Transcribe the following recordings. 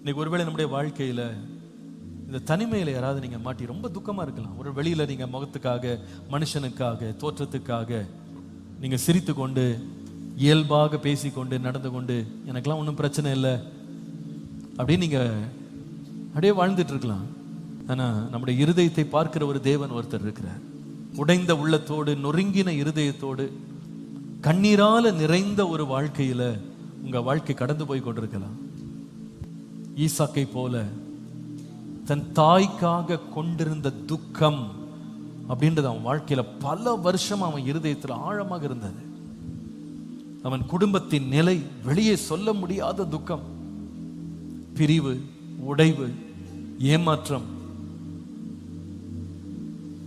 இன்னைக்கு ஒருவேளை நம்முடைய வாழ்க்கையில இந்த தனிமையில யாராவது நீங்க மாட்டி ரொம்ப துக்கமா இருக்கலாம். ஒரு வெளியில நீங்க முகத்துக்காக, மனுஷனுக்காக, தோற்றத்துக்காக நீங்க சிரித்து கொண்டு, இயல்பாக பேசிக்கொண்டு, நடந்து கொண்டு, எனக்கெல்லாம் ஒன்றும் பிரச்சனை இல்லை அப்படின்னு நீங்க அப்படியே வாழ்ந்துட்டு இருக்கலாம். ஆனா நம்முடைய இருதயத்தை பார்க்கிற ஒரு தேவன் ஒருத்தர் இருக்கிறார். உடைந்த உள்ளத்தோடு, நொறுங்கின இருதயத்தோடு, கண்ணீரால நிறைந்த ஒரு வாழ்க்கையில உங்க வாழ்க்கை கடந்து போய் கொண்டிருக்கலாம். ஈசாக்கை போல தன் தாய்க்காக கொண்டிருந்த துக்கம் அப்படின்றது அவன் வாழ்க்கையில பல வருஷம் அவன் இருதயத்தில் ஆழமாக இருந்தது. அவன் குடும்பத்தின் நிலை, வெளியே சொல்ல முடியாத துக்கம், பிரிவு, உடைவு, ஏமாற்றம்.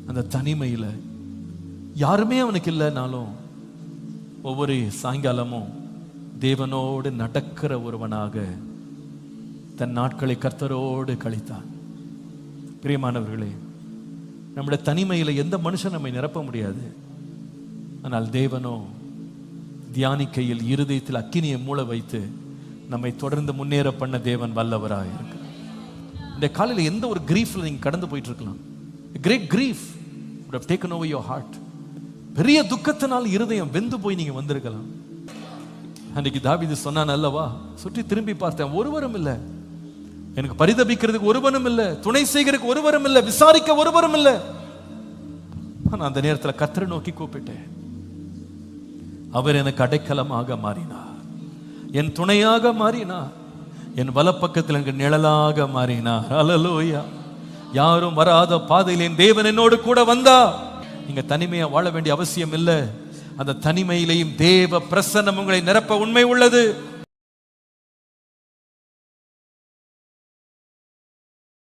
அந்த தனிமையில யாருமே அவனுக்கு இல்லைனாலும் ஒவ்வொரு சாயங்காலமும் தேவனோடு நடக்கிற ஒருவனாக தன் நாட்களை கர்த்தரோடு கழித்தான். பிரியமானவர்களே, நம்முடைய தனிமையில எந்த மனுஷன் நம்மை நிரப்ப முடியாது. ஆனால் தேவனோ தியானிக்கையில் இருதயத்தில் அக்கினியை மூள வைத்து நம்மை தொடர்ந்து முன்னேற பண்ண தேவன் வல்லவராக இருக்கிறார். இந்த காலையில் எந்த ஒரு கிரீஃப்ல நீங்க கடந்து போயிட்டு இருக்கலாம். Great grief would have taken over your heart. பெரிய துக்கத்தினால் இருதயம் வெந்து போய் நீங்க வந்திருக்கலாம். அன்னைக்கு தாவீது சொன்னான் அல்லவா, சுற்றி திரும்பி பார்த்தேன், ஒருவரும் இல்லை, எனக்கு பரிதபிக்கிறதுக்கு ஒருவனும் இல்லை, துணை செய்கிறதுக்கு ஒருவரும் இல்லை, விசாரிக்க ஒருவரும் இல்லை. நான் அந்த நேரத்தில் கர்த்தரை நோக்கி கூப்பிட்டேன். அவர் எனக்கு அடைக்கலமாக மாறினார், என் துணையாக மாறினார், என் வலப்பக்கத்தில் எனக்கு நிழலாக மாறினார். அல்லேலூயா. யாரும் வராத பாதையில் என் தேவன் என்னோடு கூட வந்தா. நீங்க தனிமையா வாழ வேண்டிய அவசியம் இல்லை. அந்த தனிமையிலேயும் தேவ பிரசன்னம் உங்களை நிரப்ப உண்மை உள்ளது.